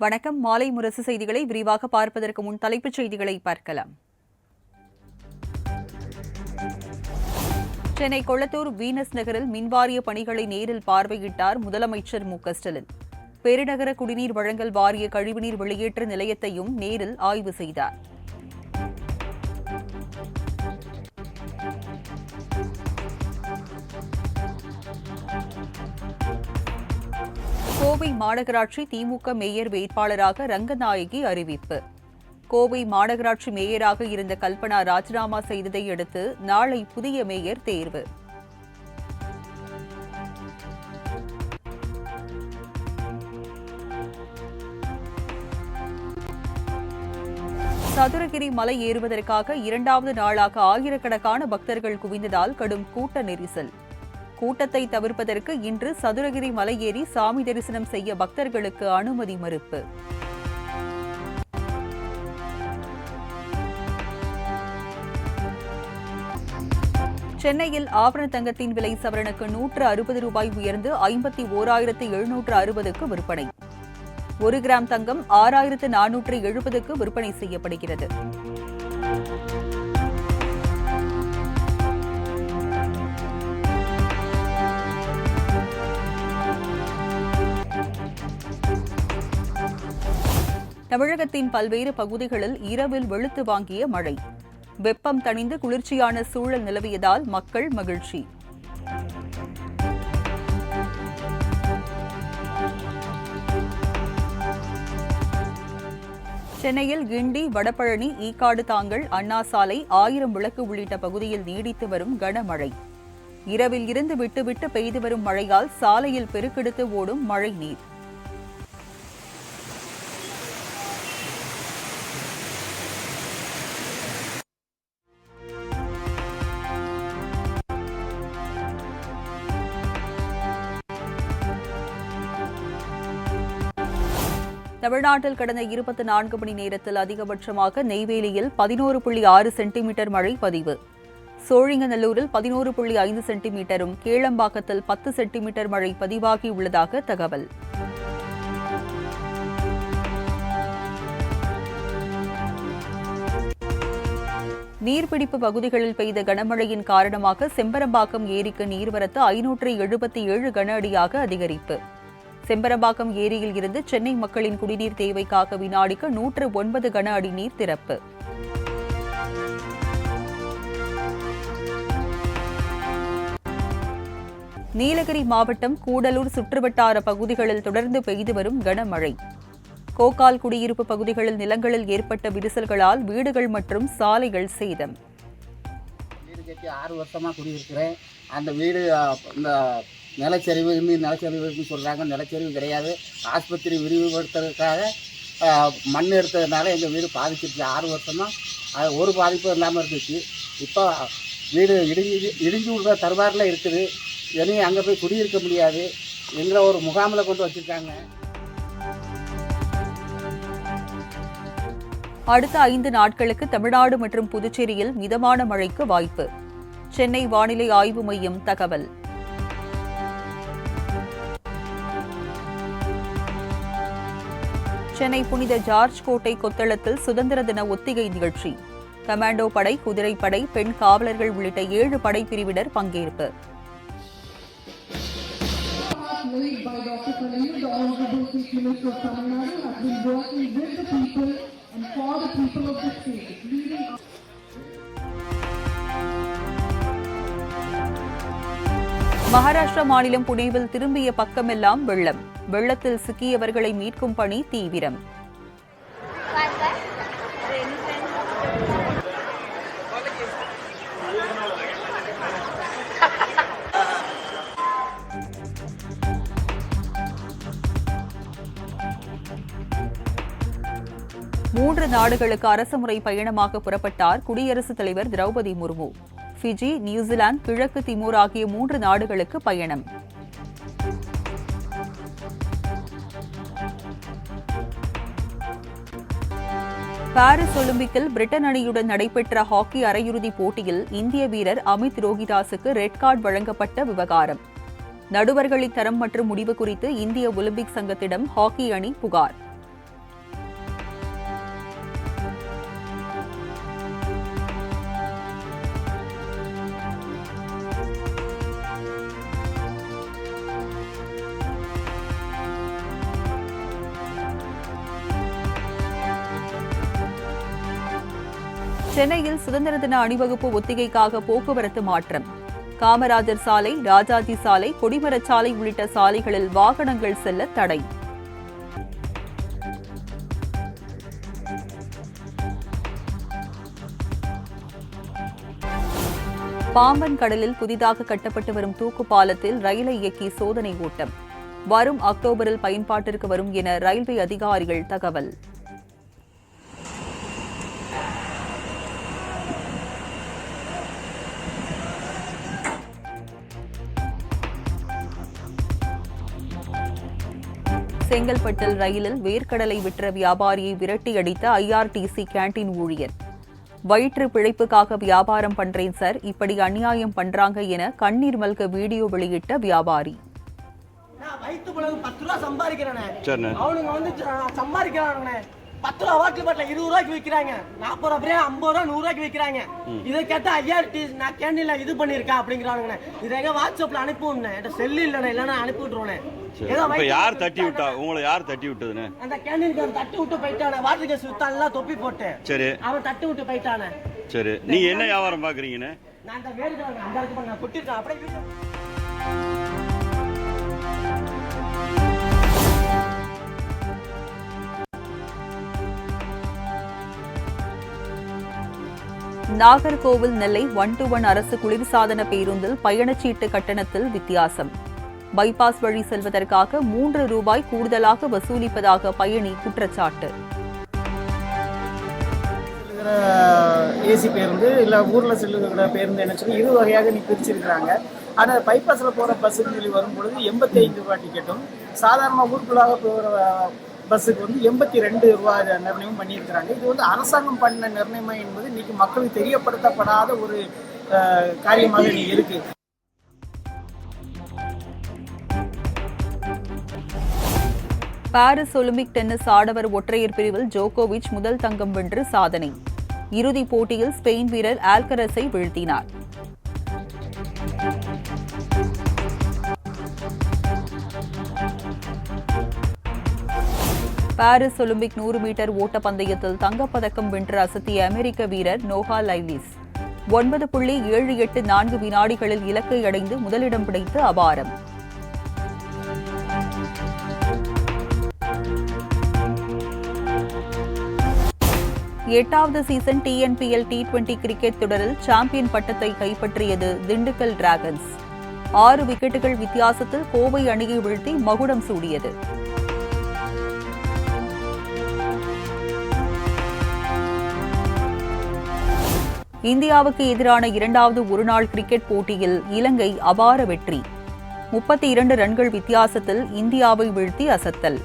வணக்கம். மாலை முரசு செய்திகளை விரிவாக பார்ப்பதற்கு முன் தலைப்புச் செய்திகளை பார்க்கலாம். சென்னை கொளத்தூர் வீனஸ் நகரில் மின்வாரிய பணிகளை நேரில் பார்வையிட்டார் முதலமைச்சர் மு.க.ஸ்டாலின். பெருநகர குடிநீர் வழங்கல் வாரிய கழிவுநீர் வெளியேற்ற நிலையத்தையும் நேரில் ஆய்வு செய்தார். கோவை மாநகராட்சி திமுக மேயர் வேட்பாளராக ரங்கநாயகி அறிவிப்பு. கோவை மாநகராட்சி மேயராக இருந்த கல்பனா ராஜினாமா செய்ததை அடுத்து நாளை புதிய மேயர் தேர்வு. சதுரகிரி மலை ஏறுவதற்காக இரண்டாவது நாளாக ஆயிரக்கணக்கான பக்தர்கள் குவிந்ததால் கடும் கூட்ட நெரிசல். கூட்டத்தை தவிர்ப்பதற்கு இன்று சதுரகிரி மலை ஏறி சாமி தரிசனம் செய்ய பக்தர்களுக்கு அனுமதி மறுப்பு. சென்னையில் ஆபரண தங்கத்தின் விலை சவரனுக்கு 160 ரூபாய் உயர்ந்து 51,760க்கு விற்பனை. 1 கிராம் தங்கம் 6,470க்கு விற்பனை செய்யப்படுகிறது. தமிழகத்தின் பல்வேறு பகுதிகளில் இரவில் வெளுத்து வாங்கிய மழை. வெப்பம் தணிந்து குளிர்ச்சியான சூழல் நிலவியதால் மக்கள் மகிழ்ச்சி. சென்னையில் கிண்டி, வடபழனி, ஈக்காடு தாங்கல், அண்ணா சாலை, 1000 விளக்கு உள்ளிட்ட பகுதியில் நீடித்து வரும் கனமழை. இரவில் இருந்து விட்டுவிட்டு பெய்து வரும் மழையால் சாலையில் பெருக்கெடுத்து ஓடும் மழை நீர். தமிழ்நாட்டில் கடந்த 24 மணி நேரத்தில் அதிகபட்சமாக நெய்வேலியில் 11.6 சென்டிமீட்டர் மழை பதிவு. சோழிங்கநல்லூரில் 11.5 சென்டிமீட்டரும், கேளம்பாக்கத்தில் 10 சென்டிமீட்டர் மழை பதிவாகியுள்ளதாக தகவல். நீர்பிடிப்பு பகுதிகளில் பெய்த கனமழையின் காரணமாக செம்பரம்பாக்கம் ஏரிக்கு நீர்வரத்து 577 கன அடியாக அதிகரிப்பு. செம்பரம்பாக்கம் ஏரியில் இருந்து சென்னை மக்களின் குடிநீர் தேவைக்காக வினாடிக்கு 109 கன அடி நீர் திறப்பு. நீலகிரி மாவட்டம் கூடலூர் சுற்றுவட்டார பகுதிகளில் தொடர்ந்து பெய்து வரும் கனமழை. கோக்கால் குடியிருப்பு பகுதிகளில் நிலங்களில் ஏற்பட்ட விரிசல்களால் வீடுகள் மற்றும் சாலைகள் சேதம். 6 வருஷமா குடியிருக்கிறேன். அந்த வீடு இந்த நிலச்சரிவு நிலச்சரிவுன்னு சொல்கிறாங்க. நிலச்சரிவு கிடையாது. ஆஸ்பத்திரி விரிவுபடுத்துறதுக்காக மண் எடுத்ததுனால எங்கள் வீடு பாதிச்சிருச்சு. 6 வருஷமாக ஒரு பாதிப்பும் இல்லாமல் இருந்துச்சு. இப்போ வீடு இடிஞ்சு விடுற தருவாரில் இருக்குது. இனியும் அங்கே போய் குடியிருக்க முடியாது. எங்களை ஒரு முகாமில் கொண்டு வச்சுருக்காங்க. அடுத்த 5 நாட்களுக்கு தமிழ்நாடு மற்றும் புதுச்சேரியில் மிதமான மழைக்கு வாய்ப்பு. சென்னை வானிலை ஆய்வு மையம் தகவல். சென்னை புனித ஜார்ஜ் கோட்டை கொத்தளத்தில் சுதந்திர தின ஒத்திகை நிகழ்ச்சி. கமாண்டோ படை, குதிரைப்படை, பெண் காவலர்கள் உள்ளிட்ட 7 படைப்பிரிவினர் பங்கேற்பு. மகாராஷ்டிரா மாநிலம் புனேவில் திரும்பிய பக்கமெல்லாம் வெள்ளம். வெள்ளத்தில் சிக்கியவர்களை மீட்கும் பணி தீவிரம். மூன்று நாடுகளுக்கு அரசுமுறை பயணமாக புறப்பட்டார் குடியரசுத் தலைவர் திரௌபதி முர்மு. ஃபிஜி, நியூசிலாந்து, கிழக்கு திமோர் ஆகிய 3 நாடுகளுக்கு பயணம். பாரிஸ் ஒலிம்பிக்கில் பிரிட்டன் அணியுடன் நடைபெற்ற ஹாக்கி அரையிறுதிப் போட்டியில் இந்திய வீரர் அமித் ரோஹிதாஸுக்கு ரெட் கார்டு வழங்கப்பட்ட விவகாரம். நடுவர்களின் தரம் மற்றும் முடிவு குறித்து இந்திய ஒலிம்பிக் சங்கத்திடம் ஹாக்கி அணி புகார். சென்னையில் சுதந்திர தின அணிவகுப்பு ஒத்திகைக்காக போக்குவரத்து மாற்றம். காமராஜர் சாலை, ராஜாஜி சாலை, கொடிமரச் சாலை உள்ளிட்ட சாலைகளில் வாகனங்கள் செல்ல தடை. பாம்பன் கடலில் புதிதாக கட்டப்பட்டு வரும் தூக்கு பாலத்தில் ரயிலை இயக்கி சோதனை ஓட்டம். வரும் அக்டோபரில் பயன்பாட்டிற்கு வரும் என ரயில்வே அதிகாரிகள் தகவல். செங்கல்பட்டில் ரயிலில் வேர்க்கடலை விற்ற வியாபாரியை விரட்டியடித்த IRTC கேண்டீன் ஊழியர். வயிற்று பிழைப்புக்காக வியாபாரம் பண்றேன் சார், இப்படி அநியாயம் பண்றாங்க என கண்ணீர் மல்க வீடியோ வெளியிட்ட வியாபாரி. வயிற்று பிழைப்பு 10 ரூபா சம்பாதிக்கிறேன், அவனுங்க வந்து சம்பாதிக்கிறானுங்க. 10 ரூபா வாட்டர் பாட்டில் 20 ரூபாய்க்கு விற்கிறாங்க, 40 ரூபா 50 ரூபா 100 ரூபாய்க்கு விற்கிறாங்க. இதை கேட்டா IRTC நான் கேண்டீன்ல இது பண்ணிருக்கேன் அப்படிங்கிறானுங்க. இதை வாட்ஸ்அப்ல அனுப்பிவிடணும், என்கிட்ட செல்லு இல்லைண்ணே, இல்லைன்னா அனுப்பி விட்டுருவோண்ணே. யார் தட்டி விட்டா? உங்களை யார் தட்டி விட்டதுன்னு? அந்த கேண்டீனுக்கு தட்டி விட்டு போயிட்டானே, வாட்டர் கேஸ் வித்தாலாம் தொப்பி போட்டு. சரி, அவன் தட்டி விட்டு போயிட்டானே. சரி, நீங்க என்ன வியாபாரம் பாக்குறீங்கன்னு? நான் அந்த வேறுதான் அந்த இடத்துக்கு நான் குட்டிருக்கேன் அப்படியே. நாகர்கோவில் நெல்லை 1-to-1 அரசு குளிர்சாதன பேருந்தில் பயணச்சீட்டு கட்டணத்தில் வித்தியாசம். பைபாஸ் வழி செல்வதற்காக 3 ரூபாய் கூடுதலாக வசூலிப்பதாக பயணி குற்றச்சாட்டு. ஏசி பேருந்து இல்லை ஊரில் செல்லுகிற பேருந்து என்ன சொல்லி 2 வகையாக நீ பிரிச்சிருக்கிறாங்க. ஆனால் பைபாஸில் போகிற பஸ்ஸுன்னு சொல்லி வரும்பொழுது 85 ரூபா டிக்கெட்டும், சாதாரண ஊருக்குள்ளாக போகிற பஸ்ஸுக்கு வந்து 82 ரூபா நிர்ணயம் பண்ணியிருக்கிறாங்க. இது வந்து அரசாங்கம் பண்ண நிர்ணயம் என்பது இன்னைக்கு மக்களுக்கு தெரியப்படுத்தப்படாத ஒரு காரியமாக நீ இருக்கு. பாரிஸ் ஒலிம்பிக் டென்னிஸ் ஆடவர் ஒற்றையர் பிரிவில் ஜோகோவிச் முதல் தங்கம் வென்று சாதனை. இறுதிப் போட்டியில் ஸ்பெயின் வீரர் ஆல்கரஸை வீழ்த்தினார். பாரிஸ் ஒலிம்பிக் 100 மீட்டர் ஓட்டப்பந்தயத்தில் தங்கப்பதக்கம் வென்று அசத்திய அமெரிக்க வீரர் நோஹா லைலிஸ் 9.784 வினாடிகளில் இலக்கை அடைந்து முதலிடம் பிடித்து அபாரம். எட்டாவது சீசன் TNPL T20 கிரிக்கெட் தொடரில் சாம்பியன் பட்டத்தை கைப்பற்றியது திண்டுக்கல் டிராகன்ஸ். 6 விக்கெட்டுகள் வித்தியாசத்தில் கோவை அணியை வீழ்த்தி மகுடம் சூடியது. இந்தியாவுக்கு எதிரான 2வது ஒருநாள் கிரிக்கெட் போட்டியில் இலங்கை அபார வெற்றி. 32 ரன்கள் வித்தியாசத்தில் இந்தியாவை வீழ்த்தி அசத்தல்.